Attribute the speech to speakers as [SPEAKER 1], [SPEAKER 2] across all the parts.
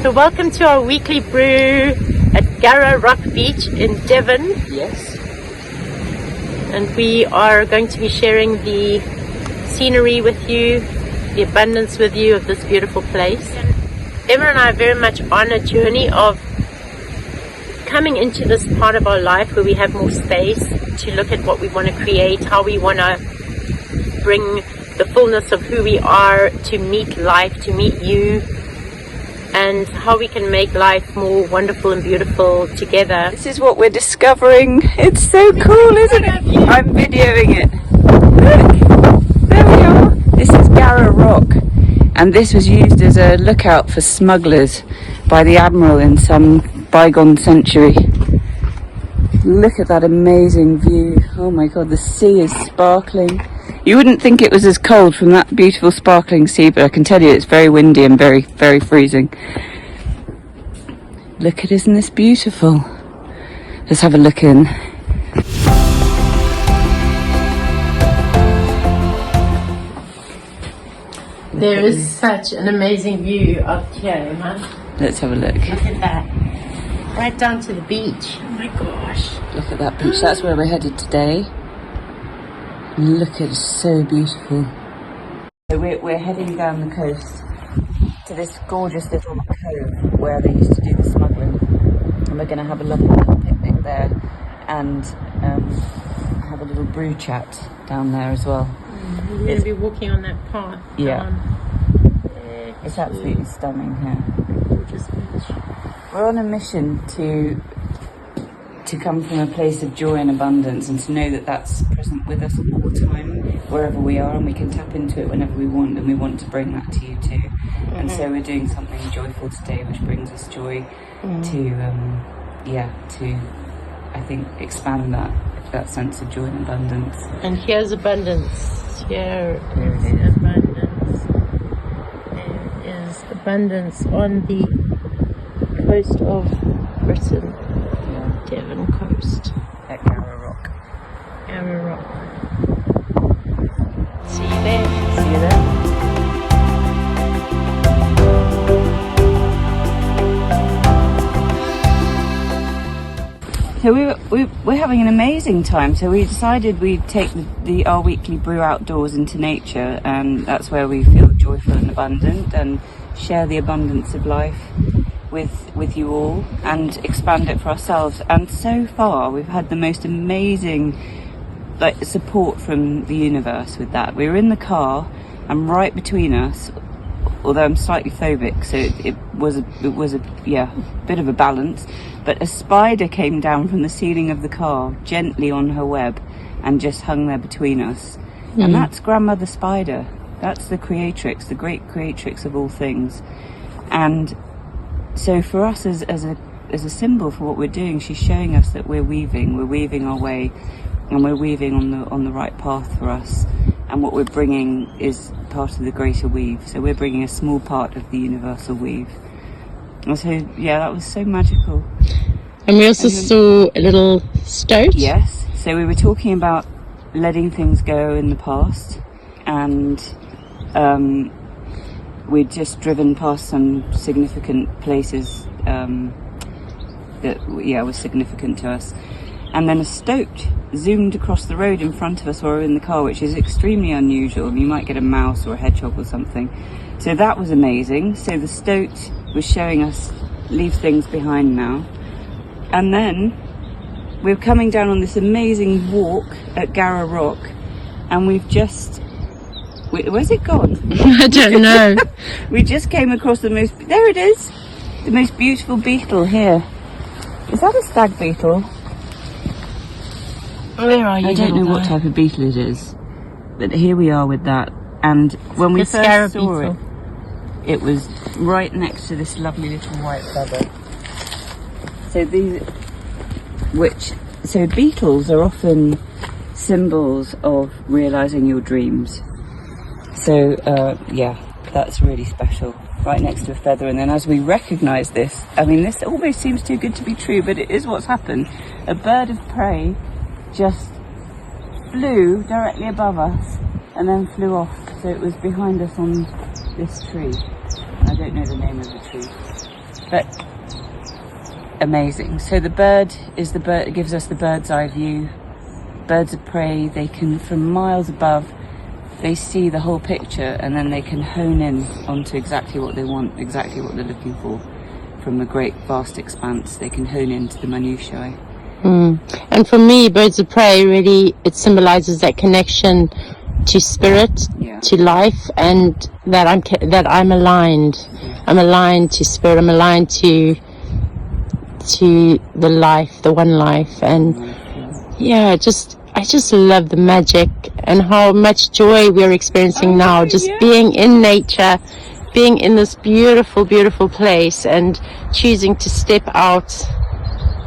[SPEAKER 1] So welcome to our weekly brew at Gara Rock Beach in Devon.
[SPEAKER 2] Yes.
[SPEAKER 1] And we are going to be sharing the scenery with you, the abundance with you of this beautiful place. Devon and I are very much on a journey of coming into this part of our life where we have more space to look at what we want to create, how we want to bring the fullness of who we are to meet life, to meet you, and how we can make life more wonderful and beautiful together.
[SPEAKER 2] This is what we're discovering. It's so cool, isn't it? I'm videoing it. Look, there we are. This is Gara Rock, and this was used as a lookout for smugglers by the Admiral in some bygone century. Look at that amazing view. Oh my god, the sea is sparkling. You wouldn't think it was as cold from that beautiful sparkling sea, but I can tell you it's very windy and very, very freezing. Look at, isn't this beautiful? Let's have a look in.
[SPEAKER 1] There is such an amazing view up here, Emma.
[SPEAKER 2] Let's have a look.
[SPEAKER 1] Look at that. Right down to the beach. Oh my gosh.
[SPEAKER 2] Look at that beach. That's where we're headed today. Look, it's so beautiful. So we're heading down the coast to this gorgeous little cove where they used to do the smuggling, and we're going to have a lovely little picnic there and have a little brew chat down there as well.
[SPEAKER 1] We're going to be walking on that path.
[SPEAKER 2] Yeah, it's absolutely stunning here.
[SPEAKER 1] Gorgeous beach.
[SPEAKER 2] We're on a mission to come from a place of joy and abundance, and to know that that's present with us all the time, wherever we are, and we can tap into it whenever we want, and we want to bring that to you too. And so we're doing something joyful today, which brings us joy to I think expand that sense of joy and abundance.
[SPEAKER 1] And here's abundance. Here is abundance. There is abundance on the coast of Britain. Devon coast.
[SPEAKER 2] At Gara Rock.
[SPEAKER 1] Gara Rock. See you there.
[SPEAKER 2] See you there. So we're having an amazing time. So we decided we'd take our weekly brew outdoors into nature, and that's where we feel joyful and abundant, and share the abundance of life with you all and expand it for ourselves. And so far we've had the most amazing support from the universe with that. We were in the car, and right between us, although I'm slightly phobic, so it was a bit of a balance, but a spider came down from the ceiling of the car gently on her web and just hung there between us. And that's Grandmother Spider. That's the creatrix, the great creatrix of all things. And so for us as a symbol for what we're doing, she's showing us that we're weaving our way, and we're weaving on the right path for us. And what we're bringing is part of the greater weave. So we're bringing a small part of the universal weave. And so that was so magical.
[SPEAKER 1] And we also saw a little stoat.
[SPEAKER 2] Yes. So we were talking about letting things go in the past, and we'd just driven past some significant places that was significant to us, and then a stoat zoomed across the road in front of us while we were in the car, which is extremely unusual. You might get a mouse or a hedgehog or something. So that was amazing. So the stoat was showing us leave things behind now. And then we're coming down on this amazing walk at Gara Rock, and we've just... where's it gone?
[SPEAKER 1] I don't know.
[SPEAKER 2] We just came across there it is, the most beautiful beetle here. Is that a stag beetle?
[SPEAKER 1] Where are you?
[SPEAKER 2] I don't know what type of beetle it is, but here we are with that. And when we first saw it, it was right next to this lovely little white feather. So beetles are often symbols of realizing your dreams. So that's really special. Right next to a feather. And then as we recognize this, I mean, this almost seems too good to be true, but it is what's happened. A bird of prey just flew directly above us and then flew off. So it was behind us on this tree. I don't know the name of the tree. but amazing. So the bird is the bird, it gives us the bird's eye view. Birds of prey, they can, from miles above, they see the whole picture, and then they can hone in onto exactly what they want, exactly what they're looking for. From a great vast expanse, they can hone into the minutiae.
[SPEAKER 1] And for me, birds of prey, really, it symbolizes that connection to spirit, to life, and that I'm aligned. I'm aligned to spirit. I'm aligned to the life, the one life, and I just love the magic and how much joy we're experiencing now. Just being in nature, being in this beautiful, beautiful place, and choosing to step out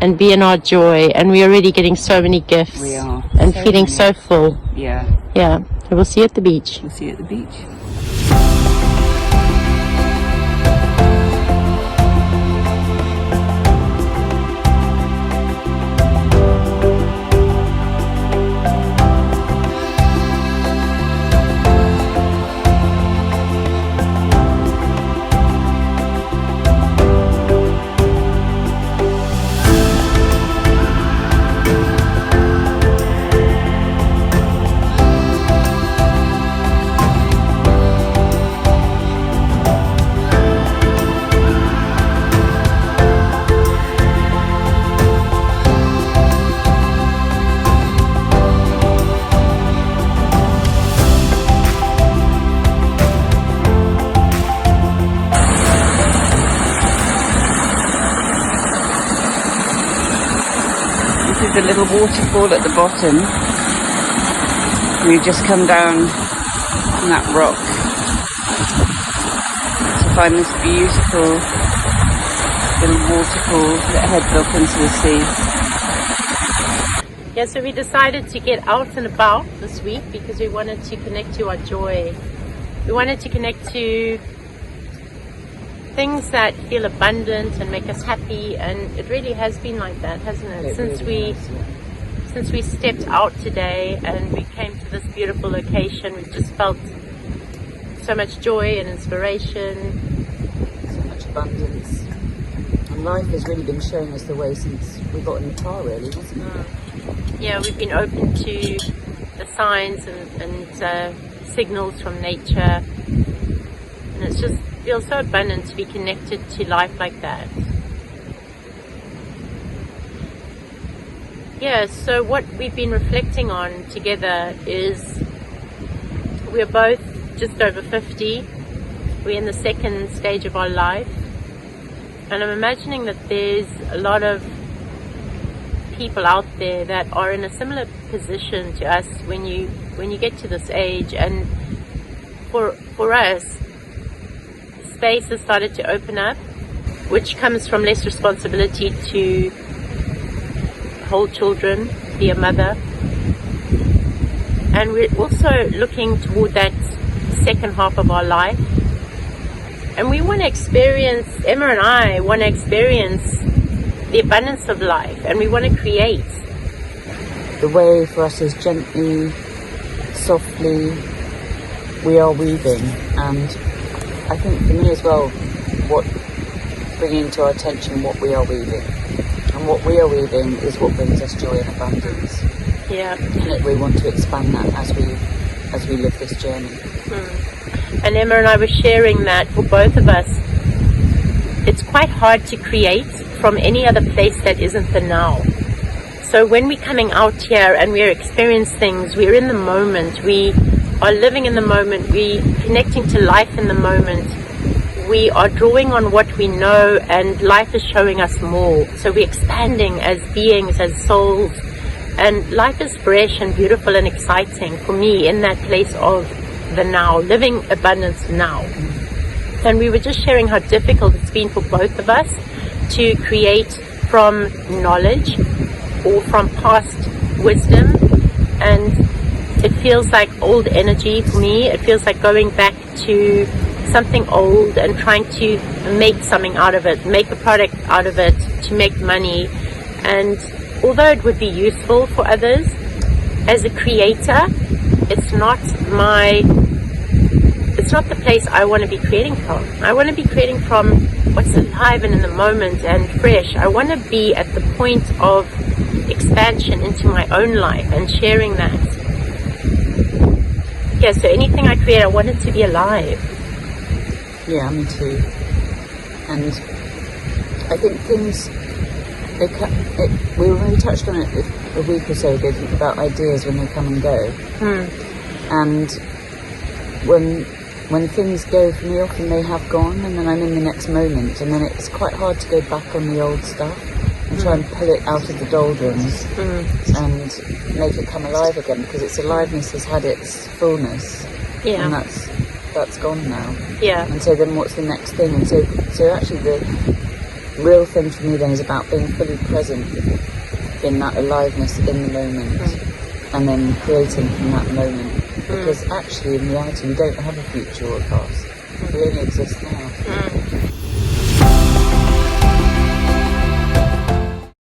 [SPEAKER 1] and be in our joy. And we're already getting so many gifts.
[SPEAKER 2] We are.
[SPEAKER 1] And feeling so full.
[SPEAKER 2] Yeah.
[SPEAKER 1] So we'll see you at the beach.
[SPEAKER 2] We'll see you at the beach. This is a little waterfall at the bottom. We've just come down from that rock to find this beautiful little waterfall that heads up into the sea.
[SPEAKER 1] Yeah, so we decided to get out and about this week because we wanted to connect to our joy. We wanted to connect to things that feel abundant and make us happy, and it really has been like that, hasn't it? Since we stepped out today and we came to this beautiful location, we've just felt so much joy and inspiration,
[SPEAKER 2] so much abundance, and life has really been showing us the way since we got in the car, really, hasn't it?
[SPEAKER 1] Yeah, we've been open to the signs and signals from nature, and it's just feels so abundant to be connected to life like that. Yeah, so what we've been reflecting on together is we're both just over 50. We're in the second stage of our life, and I'm imagining that there's a lot of people out there that are in a similar position to us when you get to this age. And for us, space has started to open up, which comes from less responsibility to hold children, be a mother. And we're also looking toward that second half of our life. And we want to experience, Emma and I want to experience the abundance of life, and we want to create.
[SPEAKER 2] The way for us is gently, softly, we are weaving. And I think for me as well, what bringing to our attention what we are weaving, and what we are weaving is what brings us joy and abundance.
[SPEAKER 1] Yeah,
[SPEAKER 2] and we want to expand that as we live this journey.
[SPEAKER 1] And Emma and I were sharing that for both of us, it's quite hard to create from any other place that isn't the now. So when we're coming out here and we're experiencing things, we're in the moment, we are living in the moment, we connecting to life in the moment, we are drawing on what we know, and life is showing us more. So we're expanding as beings, as souls, and life is fresh and beautiful and exciting for me in that place of the now, living abundance now. And we were just sharing how difficult it's been for both of us to create from knowledge or from past wisdom, and it feels like old energy for me. It feels like going back to something old and trying to make something out of it, make a product out of it to make money. And although it would be useful for others, as a creator, it's not the place I want to be creating from. I want to be creating from what's alive and in the moment and fresh. I want to be at the point of expansion into my own life and sharing that. Yeah, so anything I create, I want it to be alive.
[SPEAKER 2] Yeah, me too. And I think things, we touched on it a week or so ago about ideas when they come and go. And when things go for me, often they have gone, and then I'm in the next moment, and then it's quite hard to go back on the old stuff and try and pull it out of the doldrums and make it come alive again, because its aliveness has had its fullness, and that's gone now. And so then what's the next thing? And so actually the real thing for me then is about being fully present in that aliveness in the moment, and then creating from that moment, because actually in reality we don't have a future or a past, we only exist now.